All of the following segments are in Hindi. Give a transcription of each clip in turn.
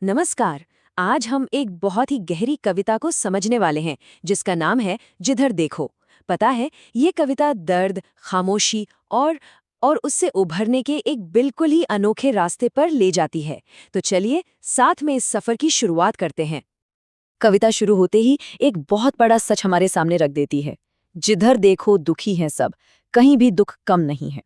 नमस्कार। आज हम एक बहुत ही गहरी कविता को समझने वाले हैं जिसका नाम है जिधर देखो। पता है, ये कविता दर्द, खामोशी और उससे उभरने के एक बिल्कुल ही अनोखे रास्ते पर ले जाती है। तो चलिए साथ में इस सफर की शुरुआत करते हैं। कविता शुरू होते ही एक बहुत बड़ा सच हमारे सामने रख देती है। जिधर देखो दुखी हैं सब, कहीं भी दुख कम नहीं है।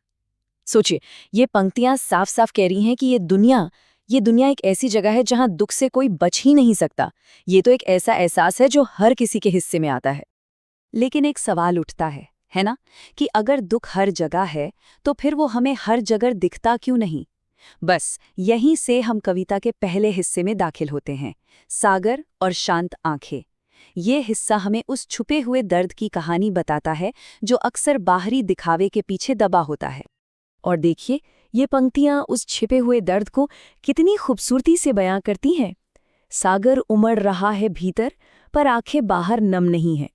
सोचिए, ये पंक्तियां साफ साफ कह रही हैं कि ये दुनिया एक ऐसी जगह है जहां दुख से कोई बच ही नहीं सकता। ये तो एक ऐसा एहसास है जो हर किसी के हिस्से में आता है। लेकिन एक सवाल उठता है ना, कि अगर दुख हर जगह है तो फिर वो हमें हर जगह दिखता क्यों नहीं? बस यहीं से हम कविता के पहले हिस्से में दाखिल होते हैं, सागर और शांत आंखें। ये हिस्सा हमें उस छुपे हुए दर्द की कहानी बताता है जो अक्सर बाहरी दिखावे के पीछे दबा होता है। और देखिए, ये पंक्तियां उस छिपे हुए दर्द को कितनी खूबसूरती से बयां करती हैं। सागर उमड़ रहा है भीतर, पर आंखें बाहर नम नहीं हैं।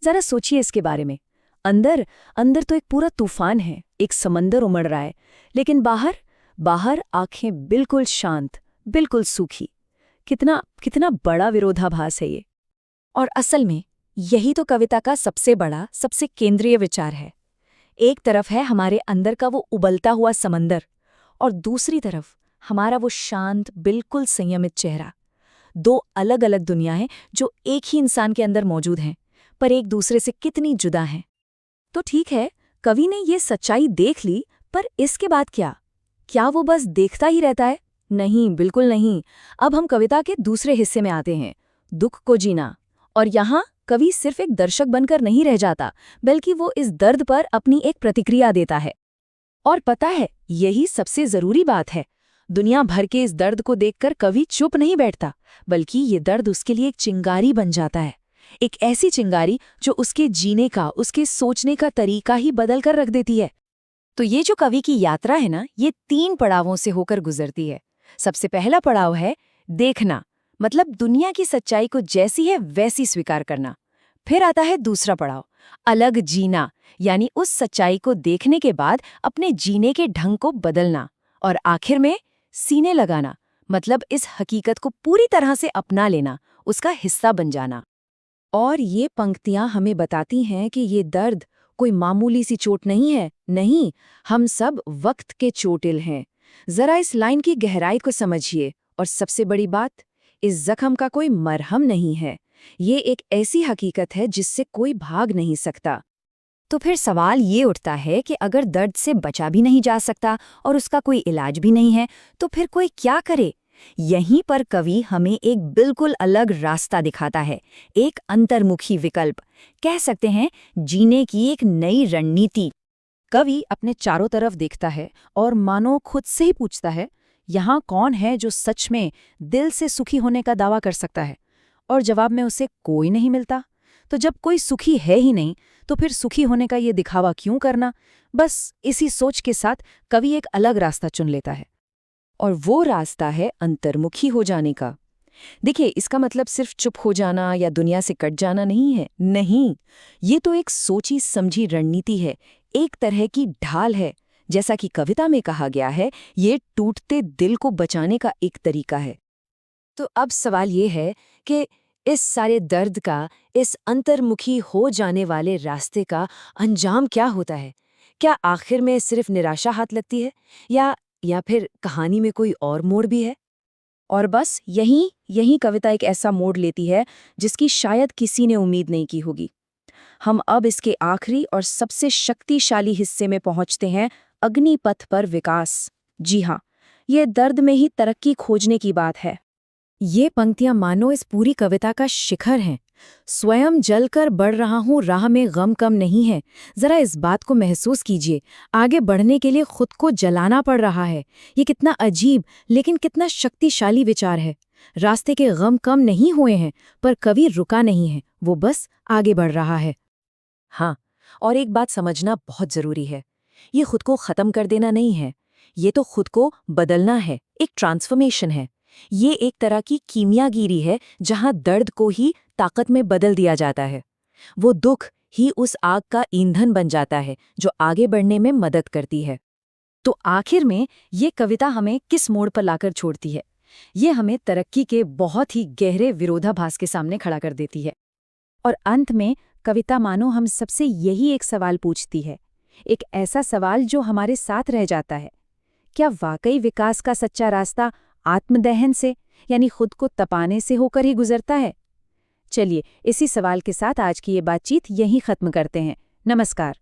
जरा सोचिए इसके बारे में। अंदर अंदर तो एक पूरा तूफान है, एक समंदर उमड़ रहा है, लेकिन बाहर बाहर आंखें बिल्कुल शांत, बिल्कुल सूखी। कितना कितना बड़ा विरोधाभास है ये। और असल में यही तो कविता का सबसे बड़ा, सबसे केंद्रीय विचार है। एक तरफ है हमारे अंदर का वो उबलता हुआ समंदर, और दूसरी तरफ हमारा वो शांत, बिल्कुल संयमित चेहरा। दो अलग अलग दुनियाएं जो एक ही इंसान के अंदर मौजूद हैं, पर एक दूसरे से कितनी जुदा हैं। तो ठीक है, कवि ने ये सच्चाई देख ली, पर इसके बाद क्या? क्या वो बस देखता ही रहता है? नहीं, बिल्कुल नहीं। अब हम कविता के दूसरे हिस्से में आते हैं, दुख को जीना। और यहाँ कवि सिर्फ एक दर्शक बनकर नहीं रह जाता, बल्कि वो इस दर्द पर अपनी एक प्रतिक्रिया देता है। और पता है, यही सबसे जरूरी बात है। दुनिया भर के इस दर्द को देखकर कवि चुप नहीं बैठता, बल्कि ये दर्द उसके लिए एक चिंगारी बन जाता है। एक ऐसी चिंगारी जो उसके जीने का, उसके सोचने का तरीका ही बदल कर रख देती है। तो ये जो कवि की यात्रा है ना, ये 3 पड़ावों से होकर गुजरती है। सबसे पहला पड़ाव है देखना, मतलब दुनिया की सच्चाई को जैसी है वैसी स्वीकार करना। फिर आता है दूसरा पड़ाव, अलग जीना, यानी उस सच्चाई को देखने के बाद अपने जीने के ढंग को बदलना। और आखिर में सीने लगाना, मतलब इस हकीकत को पूरी तरह से अपना लेना, उसका हिस्सा बन जाना। और ये पंक्तियां हमें बताती हैं कि ये दर्द कोई मामूली सी चोट नहीं है। नहीं, हम सब वक्त के चोटिल हैं। जरा इस लाइन की गहराई को समझिए। और सबसे बड़ी बात, इस जख्म का कोई मरहम नहीं है। ये एक ऐसी हकीकत है जिससे कोई भाग नहीं सकता। तो फिर सवाल ये उठता है कि अगर दर्द से बचा भी नहीं जा सकता और उसका कोई इलाज भी नहीं है, तो फिर कोई क्या करे? यहीं पर कवि हमें एक बिल्कुल अलग रास्ता दिखाता है, एक अंतर्मुखी विकल्प, कह सकते हैं जीने की एक नई रणनीति। कवि अपने चारों तरफ देखता है और मानो खुद से ही पूछता है, यहाँ कौन है जो सच में दिल से सुखी होने का दावा कर सकता है? और जवाब में उसे कोई नहीं मिलता। तो जब कोई सुखी है ही नहीं, तो फिर सुखी होने का ये दिखावा क्यों करना? बस इसी सोच के साथ कवि एक अलग रास्ता चुन लेता है, और वो रास्ता है अंतर्मुखी हो जाने का। देखिए, इसका मतलब सिर्फ चुप हो जाना या दुनिया से कट जाना नहीं है। नहीं, ये तो एक सोची समझी रणनीति है, एक तरह की ढाल है। जैसा कि कविता में कहा गया है, ये टूटते दिल को बचाने का एक तरीका है। तो अब सवाल ये है कि इस सारे दर्द का, इस अंतर्मुखी हो जाने वाले रास्ते का अंजाम क्या होता है? क्या आखिर में सिर्फ निराशा हाथ लगती है, या फिर कहानी में कोई और मोड़ भी है? और बस यहीं यहीं कविता एक ऐसा मोड़ लेती है जिसकी शायद किसी ने उम्मीद नहीं की होगी। हम अब इसके आखिरी और सबसे शक्तिशाली हिस्से में पहुंचते हैं, अग्निपथ पर विकास। जी हाँ, ये दर्द में ही तरक्की खोजने की बात है। ये पंक्तियां मानो इस पूरी कविता का शिखर हैं। स्वयं जलकर बढ़ रहा हूं, राह में गम कम नहीं है। जरा इस बात को महसूस कीजिए, आगे बढ़ने के लिए खुद को जलाना पड़ रहा है। ये कितना अजीब लेकिन कितना शक्तिशाली विचार है। रास्ते के गम कम नहीं हुए हैं, पर कवि रुका नहीं है, वो बस आगे बढ़ रहा है। हाँ, और एक बात समझना बहुत जरूरी है, ये खुद को खत्म कर देना नहीं है, ये तो खुद को बदलना है, एक ट्रांसफॉर्मेशन है। ये एक तरह की कीमियागिरी है जहां दर्द को ही ताकत में बदल दिया जाता है। वो दुख ही उस आग का ईंधन बन जाता है जो आगे बढ़ने में मदद करती है। तो आखिर में ये कविता हमें किस मोड़ पर लाकर छोड़ती है? ये हमें तरक्की के बहुत ही गहरे विरोधाभास के सामने खड़ा कर देती है। और अंत में कविता मानो हम सबसे यही एक सवाल पूछती है, एक ऐसा सवाल जो हमारे साथ रह जाता है। क्या वाकई विकास का सच्चा रास्ता आत्मदहन से, यानी खुद को तपाने से होकर ही गुजरता है? चलिए, इसी सवाल के साथ आज की ये बातचीत यहीं खत्म करते हैं। नमस्कार।